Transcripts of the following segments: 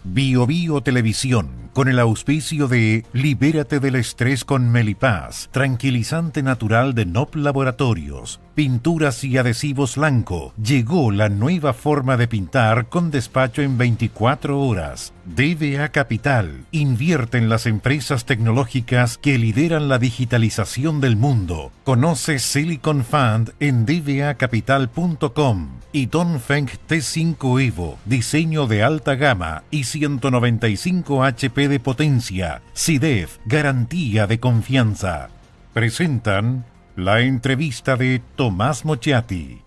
Bio Bio Televisión, con el auspicio de Libérate del estrés con Melipaz, tranquilizante natural de NOP Laboratorios, pinturas y adhesivos Lanco. Llegó la nueva forma de pintar con despacho en 24 horas. DBA Capital, invierte en las empresas tecnológicas que lideran la digitalización del mundo. Conoce Silicon Fund en dbacapital.com. Y Dongfeng T5 Evo, diseño de alta gama y 195 HP de potencia. SIDEF, garantía de confianza. Presentan la entrevista de Tomás Mochiati.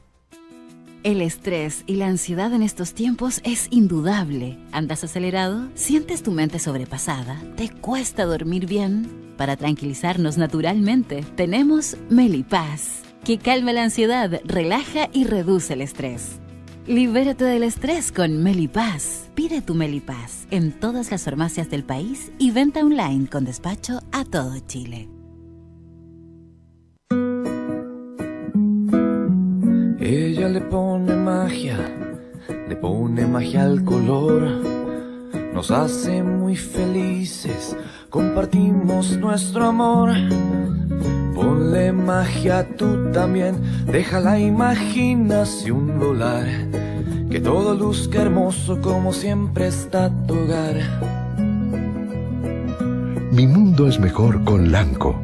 El estrés y la ansiedad en estos tiempos es indudable. ¿Andas acelerado? ¿Sientes tu mente sobrepasada? ¿Te cuesta dormir bien? Para tranquilizarnos naturalmente, tenemos Melipaz, que calma la ansiedad, relaja y reduce el estrés. Libérate del estrés con Melipaz. Pide tu Melipaz en todas las farmacias del país y venta online con despacho a todo Chile. Ella le pone magia al color. Nos hace muy felices, compartimos nuestro amor. Ponle magia tú también, deja la imaginación volar. Que todo luzca hermoso como siempre está tu hogar. Mi mundo es mejor con Lanco.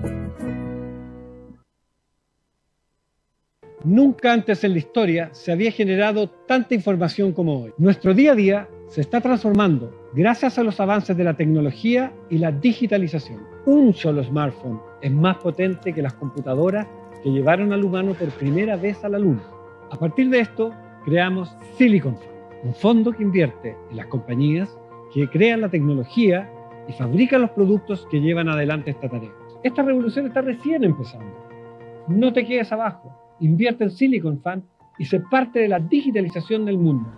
Nunca antes en la historia se había generado tanta información como hoy. Nuestro día a día se está transformando gracias a los avances de la tecnología y la digitalización. Un solo smartphone es más potente que las computadoras que llevaron al humano por primera vez a la Luna. A partir de esto, creamos Silicon Fund, un fondo que invierte en las compañías que crean la tecnología y fabrican los productos que llevan adelante esta tarea. Esta revolución está recién empezando. No te quedes abajo. Invierte en Silicon Fund y sé parte de la digitalización del mundo.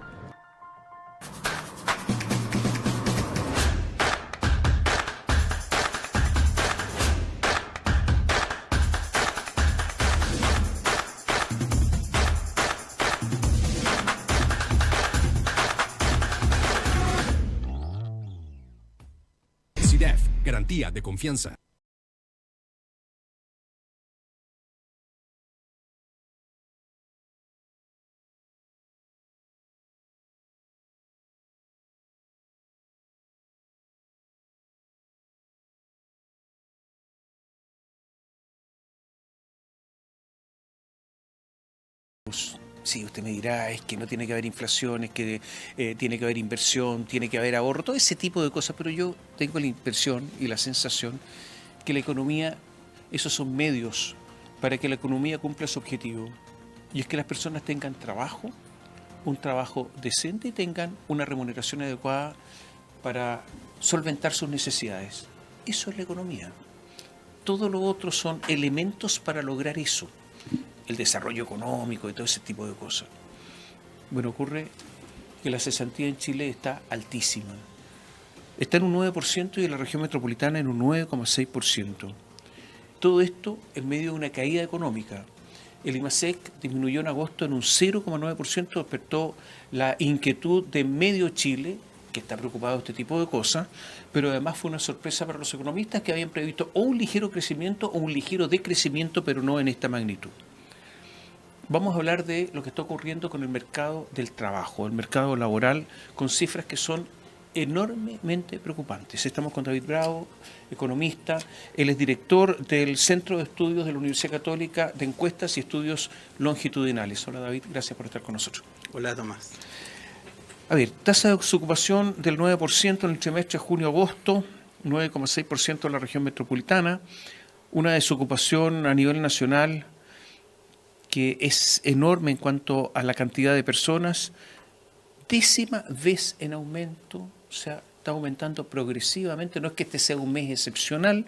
SIDEF, garantía de confianza. Sí, usted me dirá, es que no tiene que haber inflación, es que tiene que haber inversión, tiene que haber ahorro, todo ese tipo de cosas, pero yo tengo la impresión y la sensación que la economía, esos son medios para que la economía cumpla su objetivo, y es que las personas tengan trabajo, un trabajo decente y tengan una remuneración adecuada para solventar sus necesidades. Eso es la economía. Todo lo otro son elementos para lograr eso. El desarrollo económico y todo ese tipo de cosas. Bueno, ocurre que la cesantía en Chile está altísima. Está en un 9% y en la región metropolitana en un 9,6%. Todo esto en medio de una caída económica. El IMASEC disminuyó en agosto en un 0,9%, despertó la inquietud de medio Chile, que está preocupado de este tipo de cosas, pero además fue una sorpresa para los economistas que habían previsto o un ligero crecimiento o un ligero decrecimiento, pero no en esta magnitud. Vamos a hablar de lo que está ocurriendo con el mercado del trabajo, el mercado laboral, con cifras que son enormemente preocupantes. Estamos con David Bravo, economista. Él es director del Centro de Estudios de la Universidad Católica de Encuestas y Estudios Longitudinales. Hola David, gracias por estar con nosotros. Hola Tomás. A ver, tasa de desocupación del 9% en el trimestre junio-agosto, 9,6% en la región metropolitana, una desocupación a nivel nacional que es enorme en cuanto a la cantidad de personas, 10ª vez en aumento, o sea, está aumentando progresivamente, no es que este sea un mes excepcional,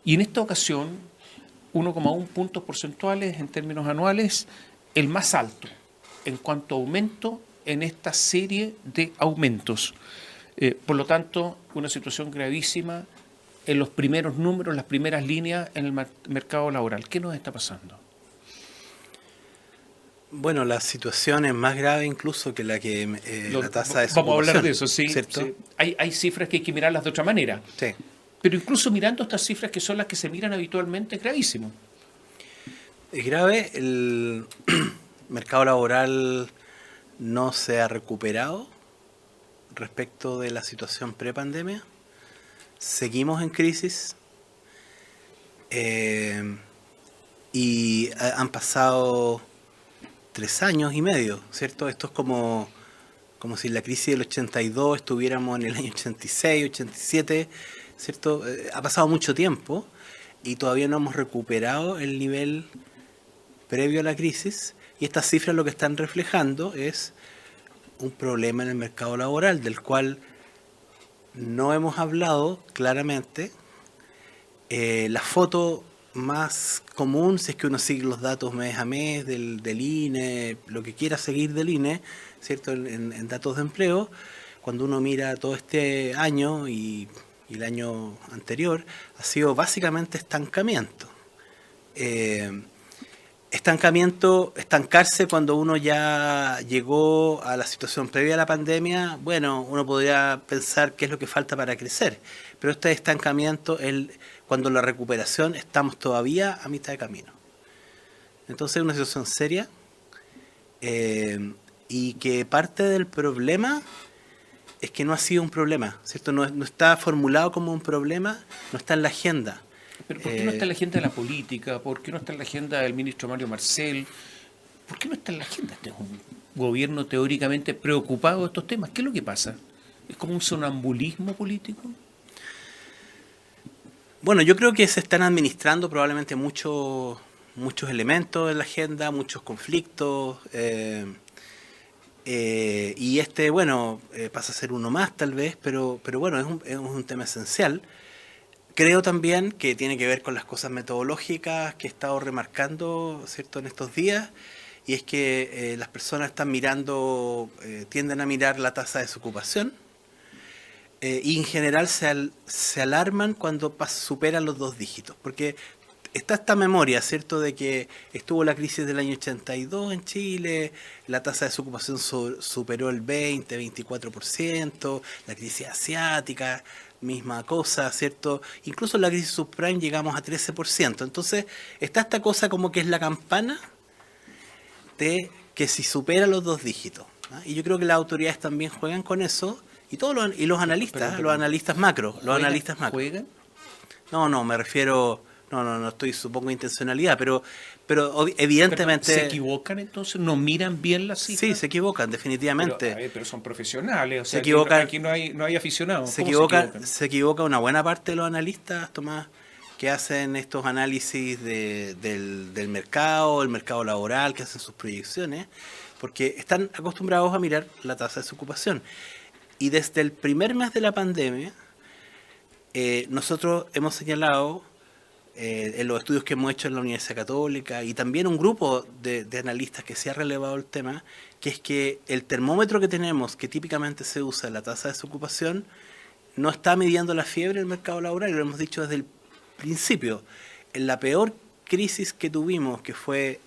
y en esta ocasión 1,1 puntos porcentuales en términos anuales, el más alto en cuanto a aumento en esta serie de aumentos. Por lo tanto, una situación gravísima en los primeros números, las primeras líneas en el mercado laboral. ¿Qué nos está pasando? Bueno, la situación es más grave incluso que la que la tasa de desocupación. Vamos a hablar de eso, sí. ¿Cierto? Sí. Hay cifras que hay que mirarlas de otra manera. Sí. Pero incluso mirando estas cifras que son las que se miran habitualmente, es gravísimo. Es grave, el mercado laboral no se ha recuperado respecto de la situación prepandemia. Seguimos en crisis y han pasado 3 años y medio, ¿cierto? Esto es como si en la crisis del 82 estuviéramos en el año 86, 87, ¿cierto? Ha pasado mucho tiempo y todavía no hemos recuperado el nivel previo a la crisis, y estas cifras lo que están reflejando es un problema en el mercado laboral del cual no hemos hablado claramente. La foto más común, si es que uno sigue los datos mes a mes del INE, lo que quiera seguir del INE, ¿cierto? En datos de empleo, cuando uno mira todo este año y el año anterior, ha sido básicamente estancamiento. Estancarse cuando uno ya llegó a la situación previa a la pandemia, bueno, uno podría pensar qué es lo que falta para crecer, pero este estancamiento es cuando la recuperación estamos todavía a mitad de camino. Entonces es una situación seria y que parte del problema es que no ha sido un problema, ¿cierto? No está formulado como un problema, no está en la agenda. ¿Pero por qué no está en la agenda de la política? ¿Por qué no está en la agenda del ministro Mario Marcel? ¿Por qué no está en la agenda? Este es un gobierno teóricamente preocupado de estos temas. ¿Qué es lo que pasa? ¿Es como un sonambulismo político? Bueno, yo creo que se están administrando probablemente muchos elementos en la agenda, muchos conflictos, y pasa a ser uno más tal vez, pero bueno, es un tema esencial. Creo también que tiene que ver con las cosas metodológicas que he estado remarcando, ¿cierto?, en estos días, y es que las personas están tienden a mirar la tasa de desocupación, y en general se alarman cuando superan los 2 dígitos, porque está esta memoria, ¿cierto?, de que estuvo la crisis del año 82 en Chile, la tasa de desocupación superó el 24%, la crisis asiática, misma cosa, ¿cierto? Incluso en la crisis subprime llegamos a 13%. Entonces, está esta cosa como que es la campana de que si supera los 2 dígitos. ¿No? Y yo creo que las autoridades también juegan con eso, y los analistas, los analistas macro. ¿Juegan? No, me refiero... No estoy, supongo, intencionalidad, pero evidentemente... ¿Se equivocan entonces? ¿No miran bien las cifras? Sí, se equivocan, definitivamente. Pero son profesionales, o sea, se equivocan, aquí no hay aficionados. Se equivoca una buena parte de los analistas, Tomás, que hacen estos análisis del mercado, el mercado laboral, que hacen sus proyecciones, porque están acostumbrados a mirar la tasa de desocupación. Y desde el primer mes de la pandemia, nosotros hemos señalado... en los estudios que hemos hecho en la Universidad Católica y también un grupo de analistas que se ha relevado el tema, que es que el termómetro que tenemos, que típicamente se usa en la tasa de desocupación, no está midiendo la fiebre del mercado laboral, y lo hemos dicho desde el principio. En la peor crisis que tuvimos, que fue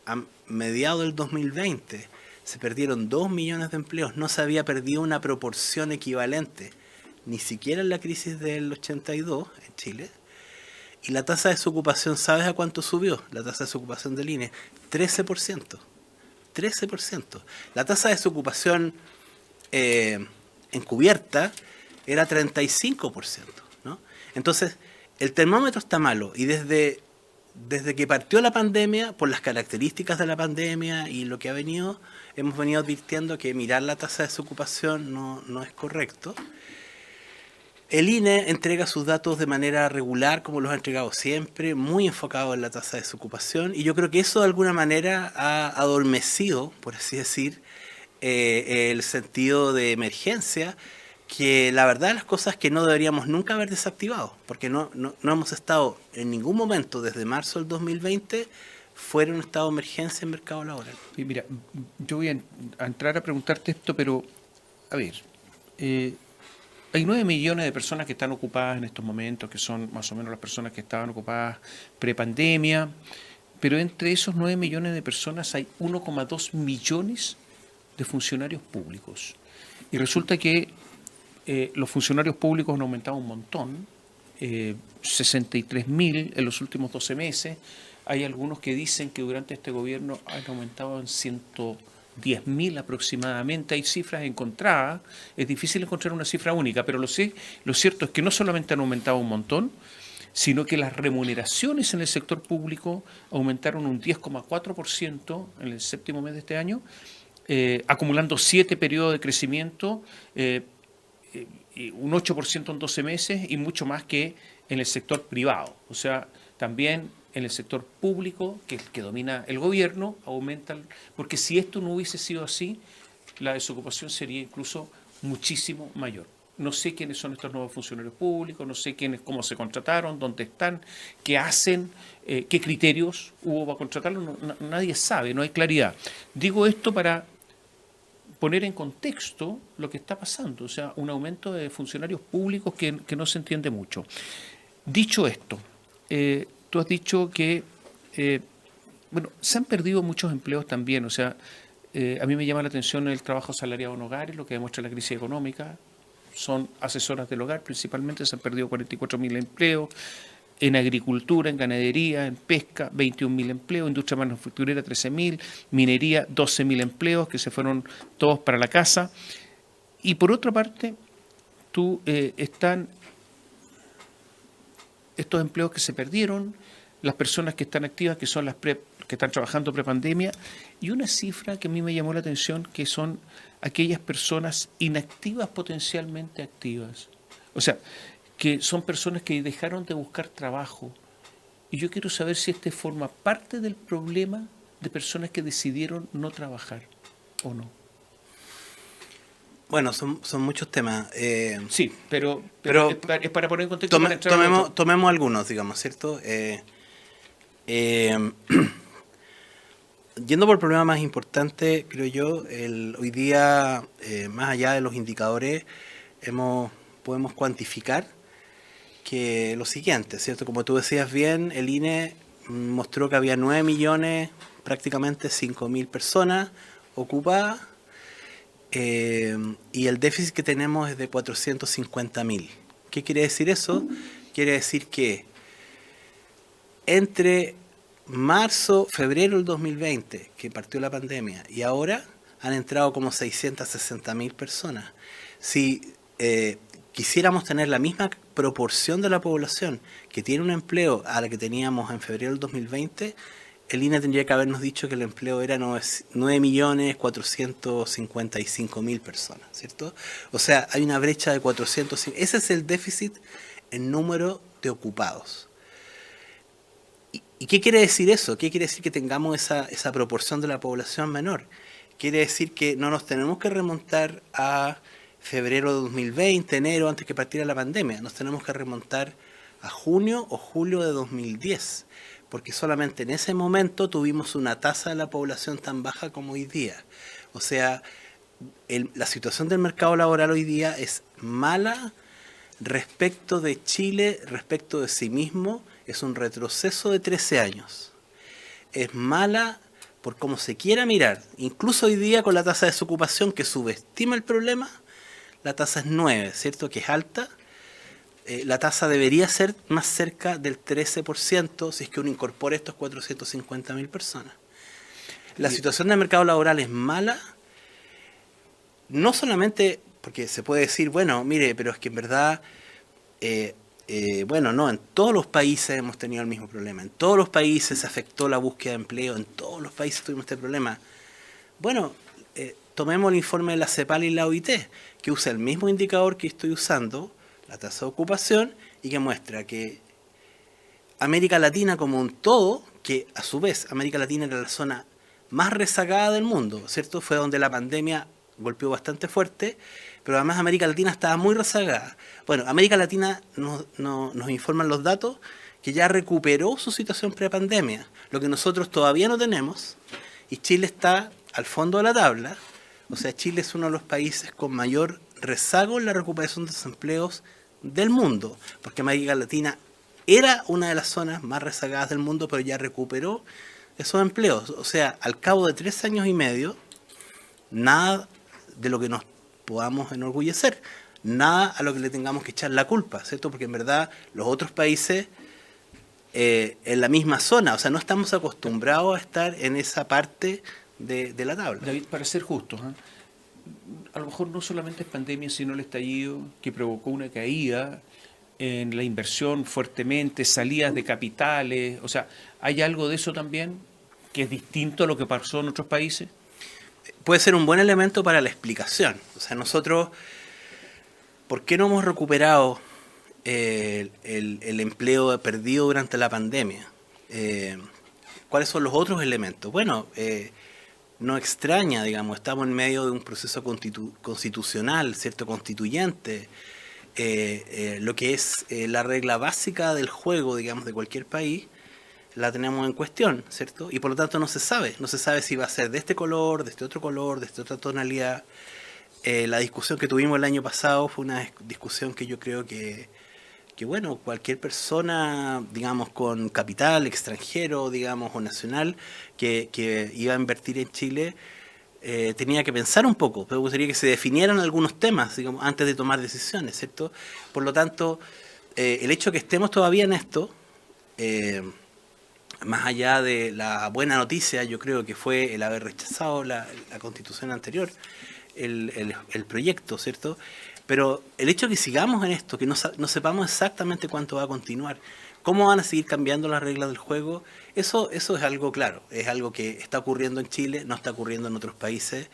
a mediados del 2020, se perdieron 2 millones de empleos, no se había perdido una proporción equivalente, ni siquiera en la crisis del 82 en Chile. Y la tasa de desocupación, ¿sabes a cuánto subió? La tasa de desocupación del INE, 13%. 13%. La tasa de desocupación encubierta era 35%, ¿no? Entonces, el termómetro está malo, y desde que partió la pandemia, por las características de la pandemia y lo que hemos venido advirtiendo que mirar la tasa de desocupación no es correcto. El INE entrega sus datos de manera regular, como los ha entregado siempre, muy enfocado en la tasa de desocupación, y yo creo que eso de alguna manera ha adormecido, por así decir, el sentido de emergencia, que la verdad las cosas que no deberíamos nunca haber desactivado, porque no hemos estado en ningún momento desde marzo del 2020 fuera un estado de emergencia en el mercado laboral. Y mira, yo voy a entrar a preguntarte esto, pero a ver... hay 9 millones de personas que están ocupadas en estos momentos, que son más o menos las personas que estaban ocupadas prepandemia, pero entre esos 9 millones de personas hay 1,2 millones de funcionarios públicos. Y resulta que los funcionarios públicos han aumentado un montón, 63.000 en los últimos 12 meses. Hay algunos que dicen que durante este gobierno han aumentado en 110.000 aproximadamente. Hay cifras encontradas, es difícil encontrar una cifra única, pero lo cierto es que no solamente han aumentado un montón, sino que las remuneraciones en el sector público aumentaron un 10,4% en el séptimo mes de este año, acumulando 7 periodos de crecimiento, un 8% en 12 meses y mucho más que en el sector privado. O sea, también en el sector público, que domina el gobierno, aumentan, porque si esto no hubiese sido así, la desocupación sería incluso muchísimo mayor. No sé quiénes son estos nuevos funcionarios públicos, no sé cómo se contrataron, dónde están, qué hacen, qué criterios hubo para contratarlos, nadie sabe, no hay claridad. Digo esto para poner en contexto lo que está pasando, o sea, un aumento de funcionarios públicos que no se entiende mucho. Dicho esto, tú has dicho que, se han perdido muchos empleos también, o sea, a mí me llama la atención el trabajo asalariado en hogares, lo que demuestra la crisis económica. Son asesoras del hogar, principalmente se han perdido 44.000 empleos, en agricultura, en ganadería, en pesca, 21.000 empleos, industria manufacturera, 13.000, minería, 12.000 empleos que se fueron todos para la casa. Y por otra parte, están estos empleos que se perdieron, las personas que están activas, que son las que están trabajando prepandemia, y una cifra que a mí me llamó la atención, que son aquellas personas inactivas potencialmente activas. O sea, que son personas que dejaron de buscar trabajo. Y yo quiero saber si este forma parte del problema de personas que decidieron no trabajar o no. Bueno, son muchos temas. Sí, pero es para poner en contexto. Tomemos algunos, digamos, ¿cierto? Yendo por el problema más importante, creo yo, hoy día, más allá de los indicadores, podemos cuantificar que lo siguiente, ¿cierto? Como tú decías bien, el INE mostró que había 9 millones, prácticamente 5.000 personas ocupadas, y el déficit que tenemos es de 450.000. ¿Qué quiere decir eso? Quiere decir que entre febrero del 2020, que partió la pandemia, y ahora han entrado como 660.000 personas. Si quisiéramos tener la misma proporción de la población que tiene un empleo a la que teníamos en febrero del 2020, el INE tendría que habernos dicho que el empleo era 9.455.000 personas, ¿cierto? O sea, hay una brecha de 400. Ese es el déficit en número de ocupados. ¿Y qué quiere decir eso? ¿Qué quiere decir que tengamos esa proporción de la población menor? Quiere decir que no nos tenemos que remontar a febrero de 2020, enero, antes que partiera la pandemia. Nos tenemos que remontar a junio o julio de 2010, porque solamente en ese momento tuvimos una tasa de la población tan baja como hoy día. O sea, la situación del mercado laboral hoy día es mala respecto de Chile, respecto de sí mismo. Es un retroceso de 13 años. Es mala por cómo se quiera mirar. Incluso hoy día con la tasa de desocupación que subestima el problema, la tasa es 9, ¿cierto? Que es alta. La tasa debería ser más cerca del 13% si es que uno incorpora estos 450.000 personas. La situación del mercado laboral es mala, no solamente porque se puede decir, bueno, mire, pero es que en verdad... no, en todos los países hemos tenido el mismo problema. En todos los países se afectó la búsqueda de empleo. En todos los países tuvimos este problema. Bueno, tomemos el informe de la CEPAL y la OIT, que usa el mismo indicador que estoy usando, la tasa de ocupación, y que muestra que América Latina como un todo, que a su vez América Latina era la zona más rezagada del mundo, ¿cierto? Fue donde la pandemia golpeó bastante fuerte, pero además América Latina estaba muy rezagada. Bueno, América Latina nos informan los datos que ya recuperó su situación prepandemia, lo que nosotros todavía no tenemos, y Chile está al fondo de la tabla. O sea, Chile es uno de los países con mayor rezago en la recuperación de desempleos del mundo, porque América Latina era una de las zonas más rezagadas del mundo, pero ya recuperó esos empleos. O sea, al cabo de 3 años y medio, nada de lo que nos podamos enorgullecer, nada a lo que le tengamos que echar la culpa, ¿cierto? Porque en verdad los otros países en la misma zona, o sea, no estamos acostumbrados a estar en esa parte de la tabla. David, para ser justos, a lo mejor no solamente es pandemia, sino el estallido que provocó una caída en la inversión fuertemente, salidas de capitales, o sea, ¿hay algo de eso también que es distinto a lo que pasó en otros países? Puede ser un buen elemento para la explicación. O sea, nosotros, ¿por qué no hemos recuperado el empleo perdido durante la pandemia? ¿Cuáles son los otros elementos? Bueno, no extraña, digamos, estamos en medio de un proceso constitucional, ¿cierto? Constituyente. Lo que es la regla básica del juego, digamos, de cualquier país, la tenemos en cuestión, ¿cierto? Y por lo tanto no se sabe si va a ser de este color, de este otro color, de esta otra tonalidad. La discusión que tuvimos el año pasado fue una discusión que yo creo que bueno, cualquier persona, digamos, con capital extranjero, digamos, o nacional, que iba a invertir en Chile, tenía que pensar un poco, pero me gustaría que se definieran algunos temas, digamos, antes de tomar decisiones, ¿cierto? Por lo tanto, el hecho que estemos todavía en esto, más allá de la buena noticia, yo creo que fue el haber rechazado la constitución anterior, el proyecto, ¿cierto? Pero el hecho de que sigamos en esto, que no sepamos exactamente cuánto va a continuar, cómo van a seguir cambiando las reglas del juego, eso es algo claro, es algo que está ocurriendo en Chile, no está ocurriendo en otros países,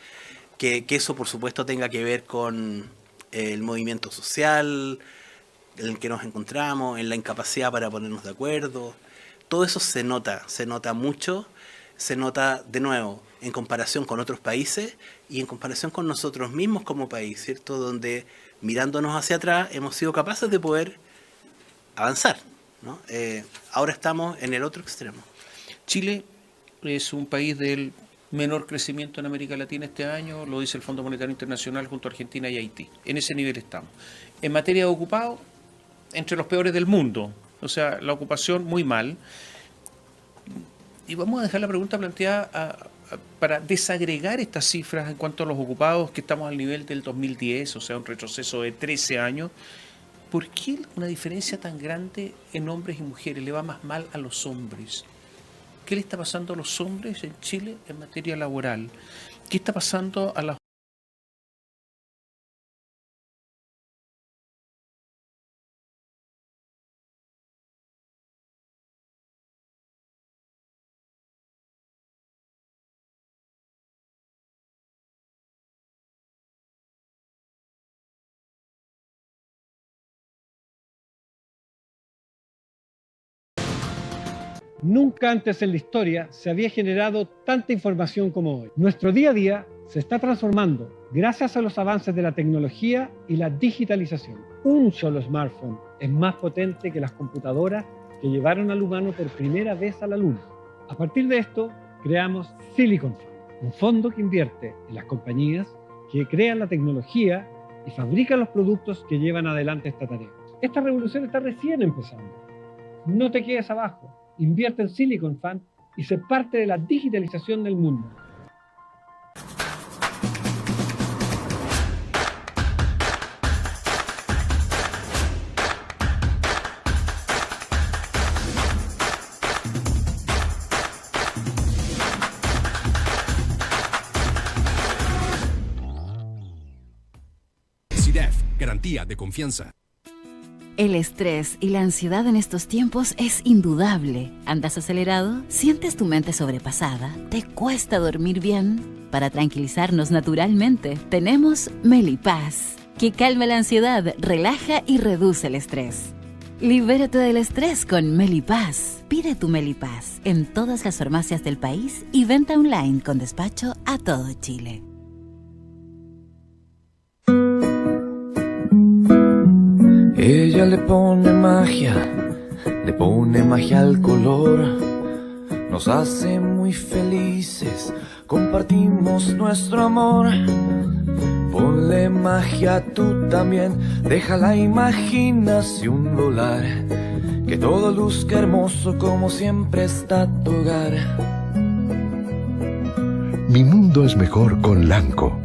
que eso por supuesto tenga que ver con el movimiento social en el que nos encontramos, en la incapacidad para ponernos de acuerdo. Todo eso se nota mucho, se nota de nuevo en comparación con otros países y en comparación con nosotros mismos como país, ¿cierto? Donde mirándonos hacia atrás hemos sido capaces de poder avanzar, ¿no? Ahora estamos en el otro extremo. Chile es un país del menor crecimiento en América Latina este año, lo dice el Fondo Monetario Internacional junto a Argentina y Haití. En ese nivel estamos. En materia de ocupado, entre los peores del mundo. O sea, la ocupación muy mal. Y vamos a dejar la pregunta planteada para desagregar estas cifras en cuanto a los ocupados, que estamos al nivel del 2010, o sea, un retroceso de 13 años. ¿Por qué una diferencia tan grande en hombres y mujeres? Le va más mal a los hombres. ¿Qué le está pasando a los hombres en Chile en materia laboral? ¿Qué está pasando a las... Nunca antes en la historia se había generado tanta información como hoy. Nuestro día a día se está transformando gracias a los avances de la tecnología y la digitalización. Un solo smartphone es más potente que las computadoras que llevaron al humano por primera vez a la Luna. A partir de esto, creamos Silicon Fund, un fondo que invierte en las compañías que crean la tecnología y fabrican los productos que llevan adelante esta tarea. Esta revolución está recién empezando. No te quedes abajo. Invierte en Silicon Fund y sé parte de la digitalización del mundo. CDEF, garantía de confianza. El estrés y la ansiedad en estos tiempos es indudable. ¿Andas acelerado? ¿Sientes tu mente sobrepasada? ¿Te cuesta dormir bien? Para tranquilizarnos naturalmente, tenemos Melipaz, que calma la ansiedad, relaja y reduce el estrés. Libérate del estrés con Melipaz. Pide tu Melipaz en todas las farmacias del país y venta online con despacho a todo Chile. Ella le pone magia al color, nos hace muy felices, compartimos nuestro amor. Ponle magia tú también, deja la imaginación volar, que todo luzca hermoso como siempre está tu hogar. Mi mundo es mejor con Lanco.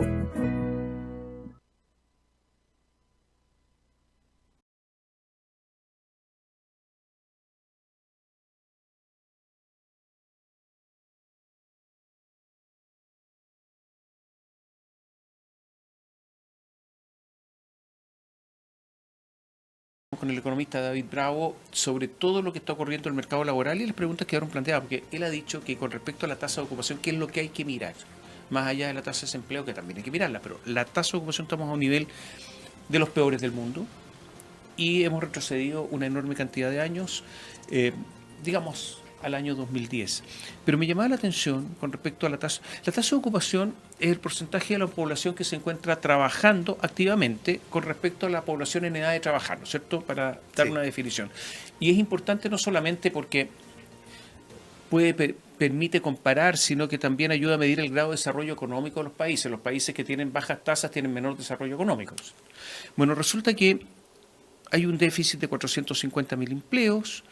Con el economista David Bravo sobre todo lo que está ocurriendo en el mercado laboral y las preguntas quedaron planteadas, porque él ha dicho que con respecto a la tasa de ocupación, ¿qué es lo que hay que mirar? Más allá de la tasa de desempleo, que también hay que mirarla, pero la tasa de ocupación estamos a un nivel de los peores del mundo y hemos retrocedido una enorme cantidad de años, digamos al año 2010. Pero me llamaba la atención con respecto a la tasa. La tasa de ocupación es el porcentaje de la población que se encuentra trabajando activamente con respecto a la población en edad de trabajar, ¿no es cierto? Para dar una definición. Y es importante no solamente porque permite comparar, sino que también ayuda a medir el grado de desarrollo económico de los países. Los países que tienen bajas tasas tienen menor desarrollo económico. Bueno, resulta que hay un déficit de 450.000 empleos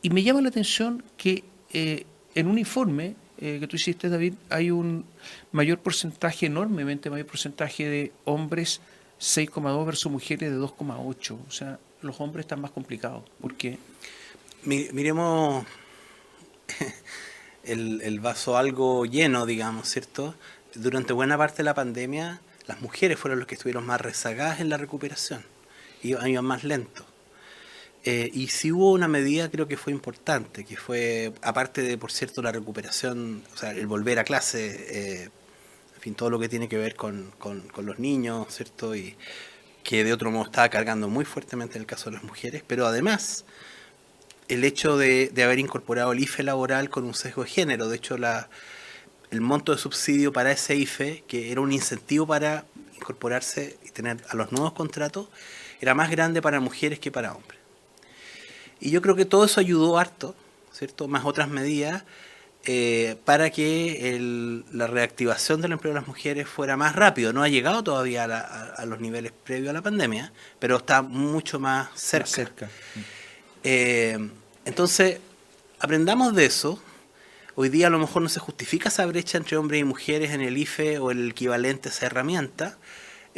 y me llama la atención que en un informe que tú hiciste, David, hay un mayor porcentaje, enormemente mayor porcentaje de hombres 6,2 versus mujeres de 2,8. O sea, los hombres están más complicados. ¿Por qué? Miremos el vaso algo lleno, digamos, ¿cierto? Durante buena parte de la pandemia, las mujeres fueron las que estuvieron más rezagadas en la recuperación, iban más lentos. Y sí hubo una medida, creo que fue importante, que fue, aparte de, por cierto, la recuperación, o sea, el volver a clase, en fin, todo lo que tiene que ver con los niños, ¿cierto? Y que de otro modo estaba cargando muy fuertemente en el caso de las mujeres, pero además el hecho de haber incorporado el IFE laboral con un sesgo de género. De hecho, el monto de subsidio para ese IFE, que era un incentivo para incorporarse y tener a los nuevos contratos, era más grande para mujeres que para hombres. Y yo creo que todo eso ayudó harto, ¿cierto? Más otras medidas, para que la reactivación del empleo de las mujeres fuera más rápido. No ha llegado todavía a los niveles previos a la pandemia, pero está mucho más cerca. Entonces, aprendamos de eso. Hoy día a lo mejor no se justifica esa brecha entre hombres y mujeres en el IFE o el equivalente a esa herramienta.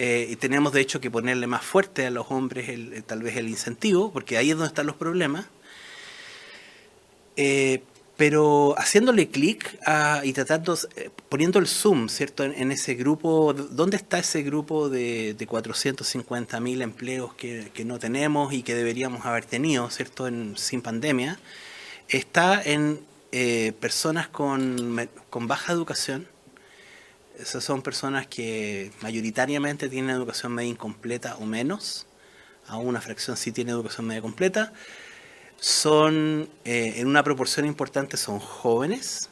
Y tenemos de hecho que ponerle más fuerte a los hombres tal vez el incentivo, porque ahí es donde están los problemas. Pero haciéndole clic y tratando, poniendo el zoom, ¿cierto? En ese grupo, ¿dónde está ese grupo de 450.000 empleos que no tenemos y que deberíamos haber tenido, ¿cierto? Sin pandemia. Está en personas con baja educación. Esas son personas que mayoritariamente tienen educación media incompleta o menos, a una fracción sí tiene educación media completa. Son, en una proporción importante, son jóvenes,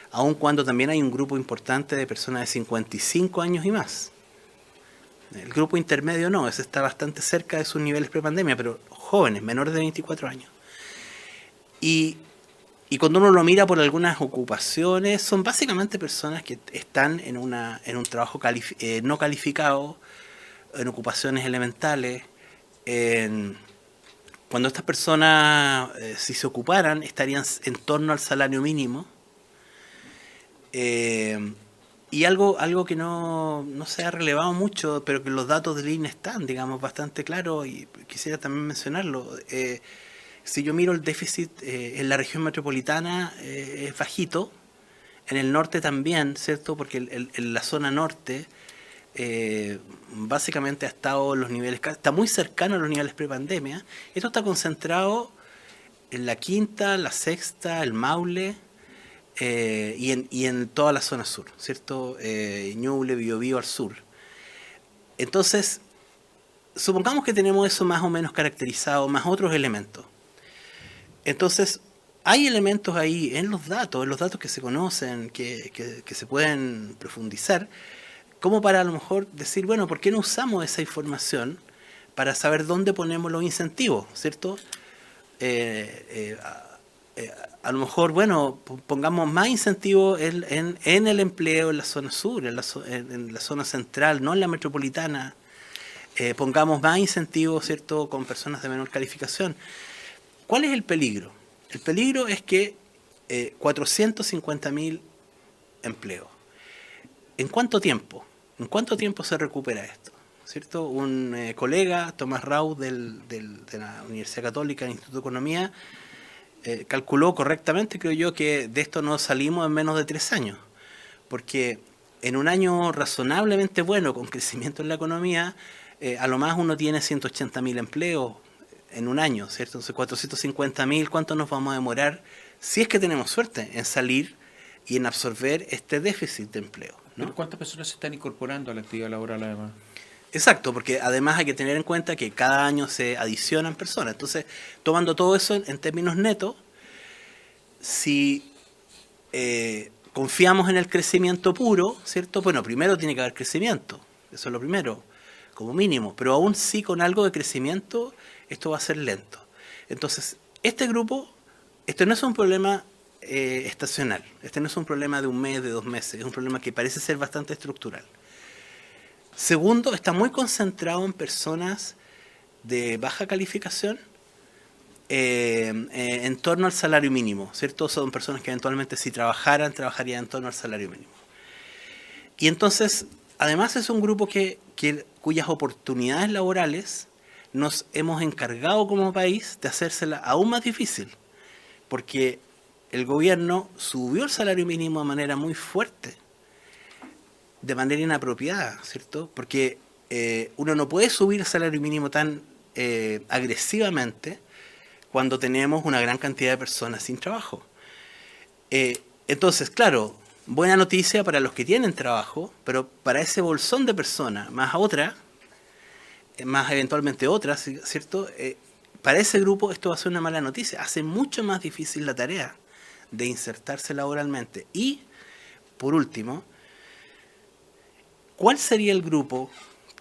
aun cuando también hay un grupo importante de personas de 55 años y más. El grupo intermedio no, ese está bastante cerca de sus niveles prepandemia, pero jóvenes, menores de 24 años. Y cuando uno lo mira por algunas ocupaciones, son básicamente personas que están en un trabajo no calificado, en ocupaciones elementales. Cuando estas personas, si se ocuparan, estarían en torno al salario mínimo. Y algo que no se ha relevado mucho, pero que los datos del INE están, digamos, bastante claros, y quisiera también mencionarlo. Si yo miro el déficit en la región metropolitana, es bajito, en el norte también, ¿cierto? Porque en la zona norte básicamente ha estado en los niveles, está muy cercano a los niveles prepandemia. Esto está concentrado en la Quinta, la Sexta, el Maule y en toda la zona sur, ¿cierto? Ñuble, Biobío al sur. Entonces, supongamos que tenemos eso más o menos caracterizado, más otros elementos. Entonces, hay elementos ahí en los datos que se conocen, que se pueden profundizar, como para a lo mejor decir, bueno, ¿por qué no usamos esa información para saber dónde ponemos los incentivos, ¿cierto? A lo mejor, bueno, pongamos más incentivos en el empleo en la zona sur, en la zona central, no en la metropolitana. Pongamos más incentivos, ¿cierto?, con personas de menor calificación. ¿Cuál es el peligro? El peligro es que 450.000 empleos ¿en cuánto tiempo? ¿En cuánto tiempo se recupera esto? ¿Cierto? Un colega, Tomás Rau, de la Universidad Católica, del Instituto de Economía, calculó correctamente, creo yo, que de esto no salimos en menos de 3 años. Porque en un año razonablemente bueno, con crecimiento en la economía, a lo más uno tiene 180.000 empleos en un año, ¿cierto? Entonces 450.000, ¿cuánto nos vamos a demorar, si es que tenemos suerte, en salir y en absorber este déficit de empleo, ¿no? ¿Pero cuántas personas se están incorporando a la actividad laboral además? Exacto, porque además hay que tener en cuenta que cada año se adicionan personas. Entonces, tomando todo eso en términos netos, si confiamos en el crecimiento puro, ¿cierto? Bueno, primero tiene que haber crecimiento, eso es lo primero, como mínimo, pero aún sí con algo de crecimiento, esto va a ser lento. Entonces, este grupo, esto no es un problema estacional, este no es un problema de un mes, de 2 meses, es un problema que parece ser bastante estructural. Segundo, está muy concentrado en personas de baja calificación en torno al salario mínimo, ¿cierto? Son personas que eventualmente si trabajarían en torno al salario mínimo. Y entonces, además es un grupo cuyas oportunidades laborales nos hemos encargado como país de hacérsela aún más difícil, porque el gobierno subió el salario mínimo de manera muy fuerte, de manera inapropiada, ¿cierto? Porque uno no puede subir el salario mínimo tan agresivamente cuando tenemos una gran cantidad de personas sin trabajo. Entonces, claro, buena noticia para los que tienen trabajo, pero para ese bolsón de personas, más eventualmente otras, ¿cierto? Para ese grupo esto va a ser una mala noticia. Hace mucho más difícil la tarea de insertarse laboralmente. Y, por último, ¿cuál sería el grupo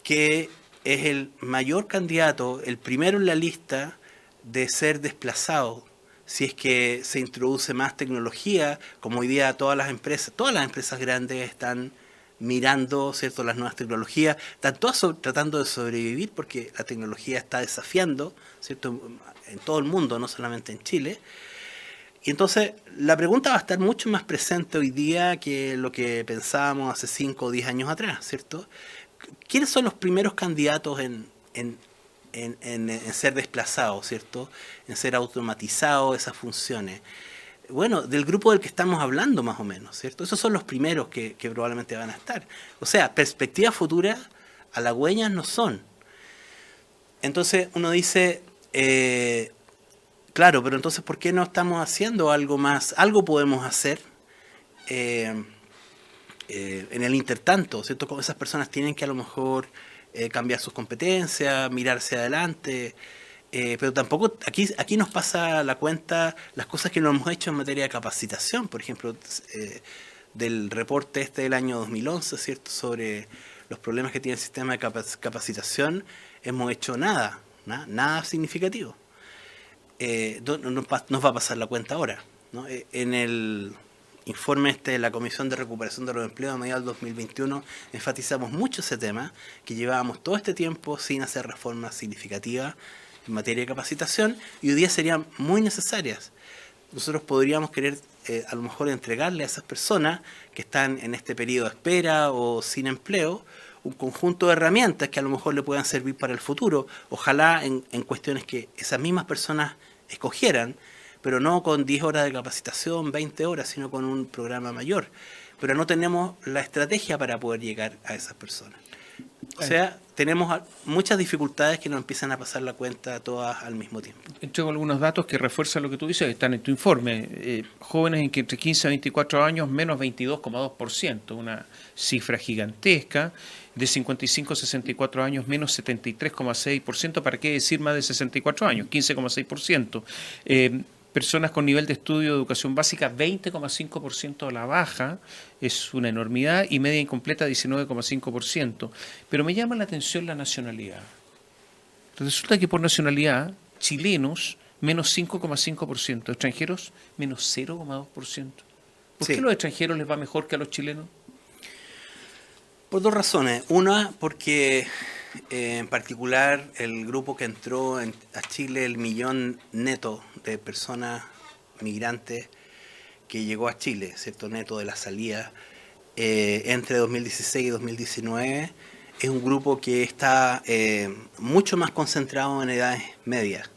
que es el mayor candidato, el primero en la lista de ser desplazado si es que se introduce más tecnología? Como hoy día todas las empresas grandes están mirando, ¿cierto?, las nuevas tecnologías, están todas tratando de sobrevivir porque la tecnología está desafiando, ¿cierto?, en todo el mundo, no solamente en Chile. Y entonces la pregunta va a estar mucho más presente hoy día que lo que pensábamos hace 5 o 10 años atrás, ¿cierto? ¿Quiénes son los primeros candidatos en ser desplazados, ¿cierto? En ser automatizados esas funciones. Bueno, del grupo del que estamos hablando más o menos, ¿cierto? Esos son los primeros que probablemente van a estar. O sea, perspectivas futuras halagüeñas no son. Entonces uno dice, claro, pero entonces ¿por qué no estamos haciendo algo más? Algo podemos hacer en el intertanto, ¿cierto? Como esas personas tienen que a lo mejor cambiar sus competencias, mirarse adelante, pero tampoco aquí nos pasa la cuenta las cosas que no hemos hecho en materia de capacitación, por ejemplo, del reporte del año 2011, ¿cierto?, sobre los problemas que tiene el sistema de capacitación, hemos hecho nada significativo. Nos va a pasar la cuenta ahora, ¿no? En el informe de la Comisión de Recuperación de los Empleos a mediados del 2021 enfatizamos mucho ese tema, que llevábamos todo este tiempo sin hacer reformas significativas en materia de capacitación y hoy día serían muy necesarias. Nosotros podríamos querer a lo mejor entregarle a esas personas que están en este periodo de espera o sin empleo un conjunto de herramientas que a lo mejor le puedan servir para el futuro, ojalá en cuestiones que esas mismas personas escogieran, pero no con 10 horas de capacitación, 20 horas, sino con un programa mayor. Pero no tenemos la estrategia para poder llegar a esas personas. O sea, tenemos muchas dificultades que nos empiezan a pasar la cuenta todas al mismo tiempo. Entrego algunos datos que refuerzan lo que tú dices, que están en tu informe. Jóvenes entre 15 a 24 años, menos 22,2%, una cifra gigantesca. De 55 a 64 años, menos 73,6%. ¿Para qué decir más de 64 años? 15,6%. Personas con nivel de estudio de educación básica, 20,5% a la baja, es una enormidad, y media incompleta, 19,5%. Pero me llama la atención la nacionalidad. Resulta que por nacionalidad, chilenos, menos 5,5%, extranjeros, menos 0,2%. ¿Por qué a los extranjeros les va mejor que a los chilenos? Por 2 razones. Una, porque en particular el grupo que entró a Chile, el millón neto de personas migrantes que llegó a Chile, ¿cierto?, neto de la salida, entre 2016 y 2019 es un grupo que está mucho más concentrado en edades medias.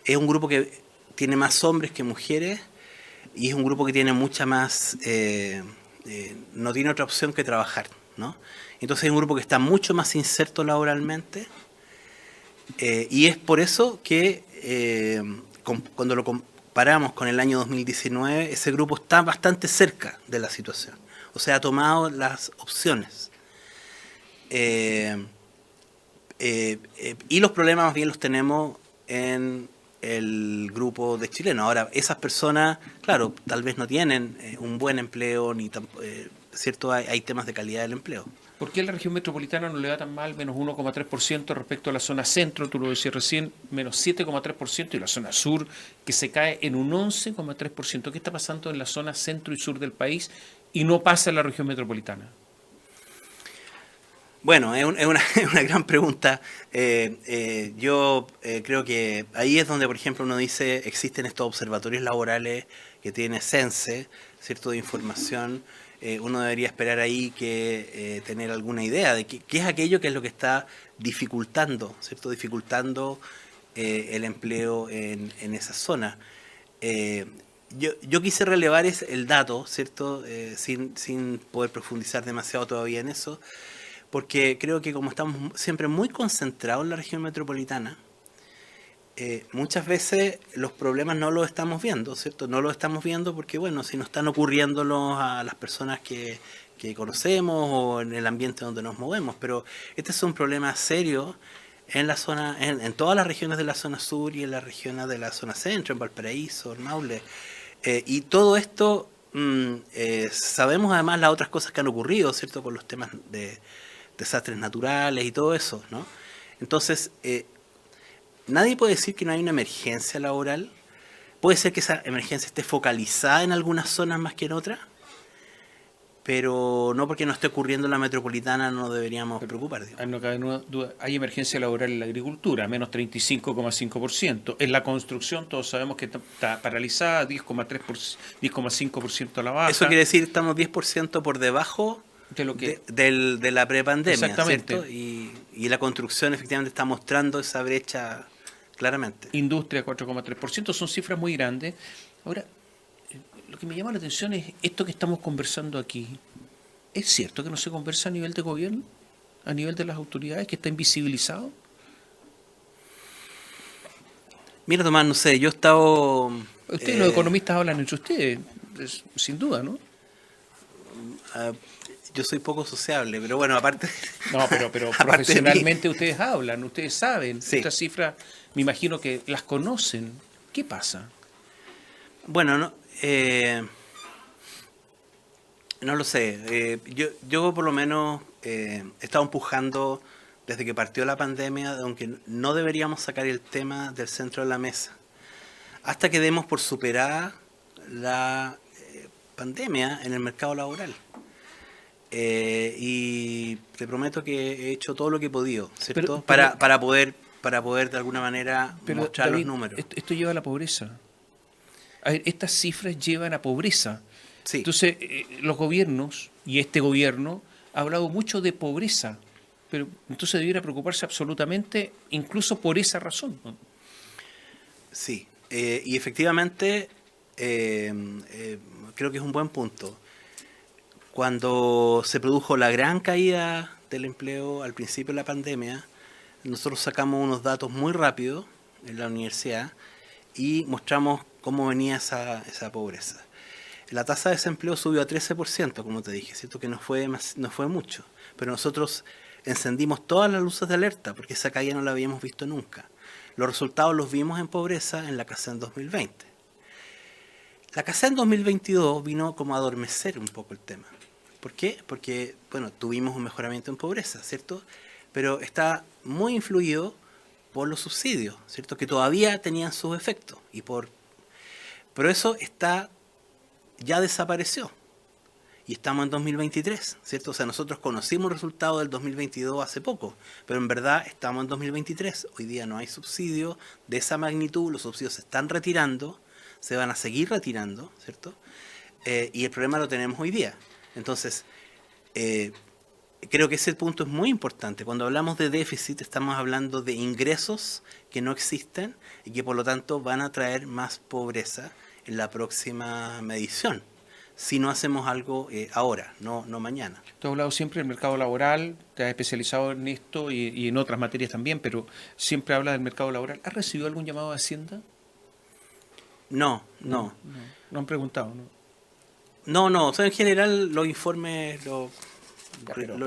Es un grupo que tiene más hombres que mujeres y es un grupo que tiene mucha más, no tiene otra opción que trabajar, ¿no? Entonces es un grupo que está mucho más inserto laboralmente y es por eso que cuando lo comparamos con el año 2019, ese grupo está bastante cerca de la situación. O sea, ha tomado las opciones. Y los problemas más bien los tenemos en el grupo de chilenos. Ahora, esas personas, claro, tal vez no tienen un buen empleo, ni cierto, hay temas de calidad del empleo. ¿Por qué a la región metropolitana no le va tan mal, menos 1,3% respecto a la zona centro? Tú lo decías recién, menos 7,3%, y la zona sur, que se cae en un 11,3%. ¿Qué está pasando en la zona centro y sur del país y no pasa en la región metropolitana? Bueno, es una gran pregunta. Yo creo que ahí es donde, por ejemplo, uno dice, existen estos observatorios laborales que tiene Sense, ¿cierto?, de información. Uno debería esperar ahí que tener alguna idea de qué es aquello que es lo que está dificultando, ¿cierto?, dificultando el empleo en esa zona. Yo quise relevar el dato, ¿cierto?, sin poder profundizar demasiado todavía en eso, porque creo que como estamos siempre muy concentrados en la región metropolitana, muchas veces los problemas no los estamos viendo, ¿cierto? No los estamos viendo porque, bueno, si no están ocurriéndolos a las personas que conocemos o en el ambiente donde nos movemos, pero este es un problema serio en la zona, en todas las regiones de la zona sur y en las regiones de la zona centro, en Valparaíso, en Maule, y todo esto, sabemos además las otras cosas que han ocurrido, ¿cierto?, con los temas de desastres naturales y todo eso, ¿no? Entonces, nadie puede decir que no hay una emergencia laboral. Puede ser que esa emergencia esté focalizada en algunas zonas más que en otras, pero no porque no esté ocurriendo en la metropolitana no deberíamos preocupar. No cabe duda, hay emergencia laboral en la agricultura, menos 35,5%. En la construcción todos sabemos que está paralizada, 10,5% a la baja. Eso quiere decir que estamos 10% por debajo de lo que de la prepandemia, exactamente, ¿cierto? Y la construcción efectivamente está mostrando esa brecha claramente. Industria 4,3%, son cifras muy grandes. Ahora, lo que me llama la atención es esto que estamos conversando aquí. ¿Es cierto que no se conversa a nivel de gobierno? ¿A nivel de las autoridades? ¿Que está invisibilizado? Mira, Tomás, no sé, yo he estado... Ustedes, los economistas, hablan entre ustedes, sin duda, ¿no? Yo soy poco sociable, pero bueno, aparte... No, pero profesionalmente ustedes hablan, ustedes saben. Sí. Estas cifras, me imagino que las conocen. ¿Qué pasa? Bueno, no lo sé. Yo por lo menos he estado empujando desde que partió la pandemia, aunque no deberíamos sacar el tema del centro de la mesa, hasta que demos por superada la pandemia en el mercado laboral. Y te prometo que he hecho todo lo que he podido, ¿cierto? Para poder de alguna manera mostrar, David, los números. Esto lleva a la pobreza. A ver, estas cifras llevan a pobreza. Sí. Entonces, los gobiernos, y este gobierno, ha hablado mucho de pobreza, pero entonces debiera preocuparse absolutamente, incluso por esa razón, ¿no? Sí, y efectivamente creo que es un buen punto. Cuando se produjo la gran caída del empleo al principio de la pandemia, nosotros sacamos unos datos muy rápidos en la universidad y mostramos cómo venía esa pobreza. La tasa de desempleo subió a 13%, como te dije, ¿cierto? Que no fue mucho, pero nosotros encendimos todas las luces de alerta porque esa caída no la habíamos visto nunca. Los resultados los vimos en pobreza en la CACEN 2020. La CACEN 2022 vino como a adormecer un poco el tema. ¿Por qué? Porque, bueno, tuvimos un mejoramiento en pobreza, ¿cierto? Pero está muy influido por los subsidios, ¿cierto? Que todavía tenían sus efectos. Pero eso ya desapareció. Y estamos en 2023, ¿cierto? O sea, nosotros conocimos el resultado del 2022 hace poco, pero en verdad estamos en 2023. Hoy día no hay subsidio de esa magnitud, los subsidios se están retirando, se van a seguir retirando, ¿cierto? Y el problema lo tenemos hoy día. Entonces, creo que ese punto es muy importante. Cuando hablamos de déficit estamos hablando de ingresos que no existen y que por lo tanto van a traer más pobreza en la próxima medición, si no hacemos algo ahora, no mañana. Tú has hablado siempre del mercado laboral, te has especializado en esto y en otras materias también, pero siempre hablas del mercado laboral. ¿Has recibido algún llamado de Hacienda? No. No han preguntado, ¿no? No, o sea, en general los informes lo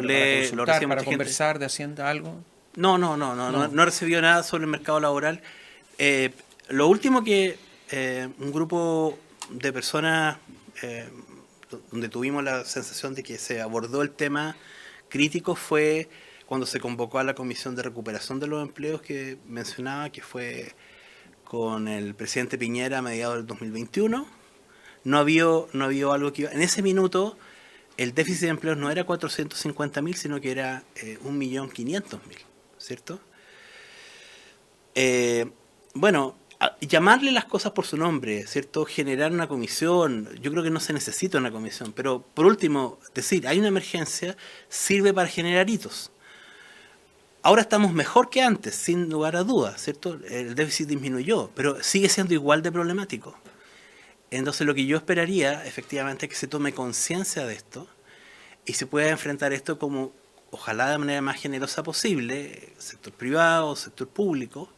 lee, lo recibe para mucha conversar gente. de Hacienda algo. No he recibido nada sobre el mercado laboral. Lo último que un grupo de personas donde tuvimos la sensación de que se abordó el tema crítico fue cuando se convocó a la Comisión de Recuperación de los Empleos que mencionaba, que fue con el presidente Piñera a mediados del 2021. No había algo que iba... En ese minuto el déficit de empleos no era 450.000, sino que era 1.500.000, ¿cierto? Bueno, llamarle las cosas por su nombre, ¿cierto? Generar una comisión, yo creo que no se necesita una comisión, pero por último, decir, hay una emergencia, sirve para generar hitos. Ahora estamos mejor que antes, sin lugar a dudas, ¿cierto? El déficit disminuyó, pero sigue siendo igual de problemático. Entonces lo que yo esperaría, efectivamente, es que se tome conciencia de esto y se pueda enfrentar esto como, ojalá de manera más generosa posible, sector privado, sector público.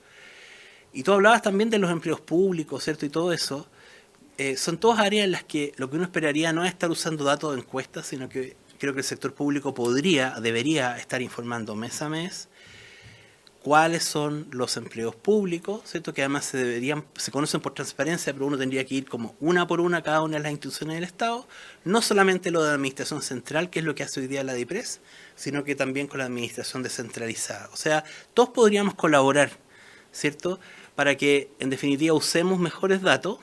Y tú hablabas también de los empleos públicos, ¿cierto? Y todo eso. Son todas áreas en las que lo que uno esperaría no es estar usando datos de encuestas, sino que creo que el sector público debería estar informando mes a mes cuáles son los empleos públicos, ¿cierto? Que además se conocen por transparencia, pero uno tendría que ir como una por una a cada una de las instituciones del Estado, no solamente lo de la administración central, que es lo que hace hoy día la DIPRES, sino que también con la administración descentralizada. O sea, todos podríamos colaborar, ¿cierto?, para que en definitiva usemos mejores datos,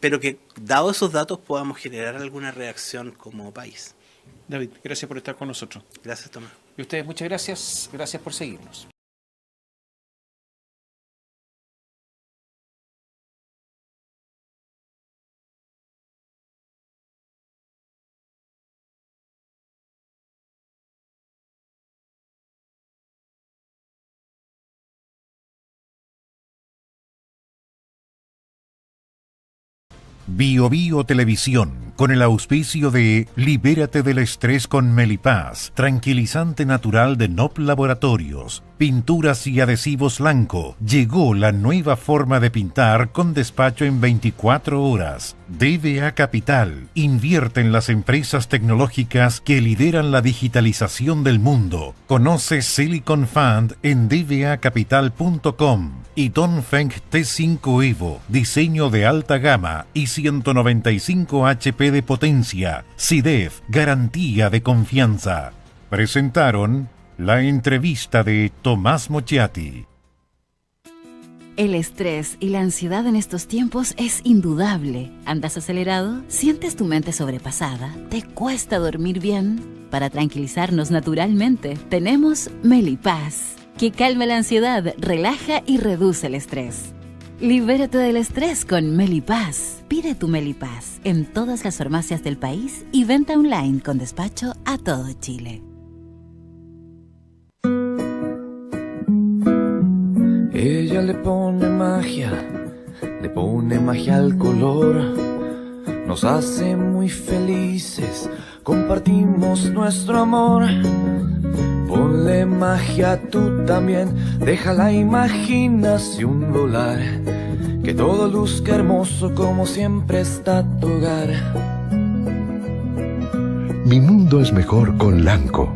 pero que dados esos datos podamos generar alguna reacción como país. David, gracias por estar con nosotros. Gracias, Tomás. Y ustedes, muchas gracias. Gracias por seguirnos. Bio Bio Televisión, con el auspicio de Libérate del estrés con Melipaz, tranquilizante natural de NOP Laboratorios, pinturas y adhesivos Lanco. Llegó la nueva forma de pintar con despacho en 24 horas. DBA Capital, invierte en las empresas tecnológicas que lideran la digitalización del mundo. Conoce Silicon Fund en dbacapital.com. Y Dongfeng T5 Evo, diseño de alta gama y 195 HP de potencia. SIDEF, garantía de confianza. Presentaron la entrevista de Tomás Mochiati. El estrés y la ansiedad en estos tiempos es indudable. ¿Andas acelerado? ¿Sientes tu mente sobrepasada? ¿Te cuesta dormir bien? Para tranquilizarnos naturalmente, tenemos Melipaz, que calma la ansiedad, relaja y reduce el estrés. Libérate del estrés con Melipaz. Pide tu Melipaz en todas las farmacias del país y venta online con despacho a todo Chile. Ella le pone magia al color, nos hace muy felices, compartimos nuestro amor. Ponle magia tú también, deja la imaginación volar, que todo luzca hermoso como siempre está tu hogar. Mi mundo es mejor con Lanco.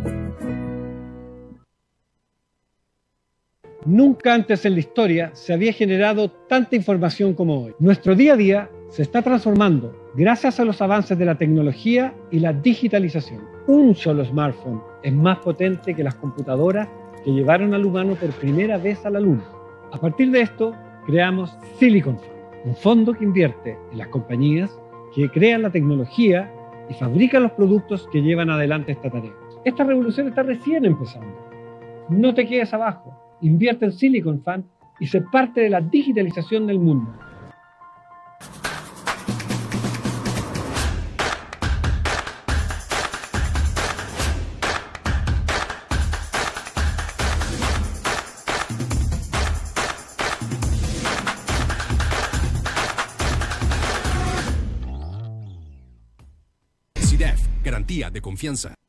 Nunca antes en la historia se había generado tanta información como hoy. Nuestro día a día se está transformando gracias a los avances de la tecnología y la digitalización. Un solo smartphone es más potente que las computadoras que llevaron al humano por primera vez a la Luna. A partir de esto, creamos Silicon Fund, un fondo que invierte en las compañías que crean la tecnología y fabrican los productos que llevan adelante esta tarea. Esta revolución está recién empezando. No te quedes abajo. Invierte en Silicon Fund y sé parte de la digitalización del mundo. CIDEF, garantía de confianza.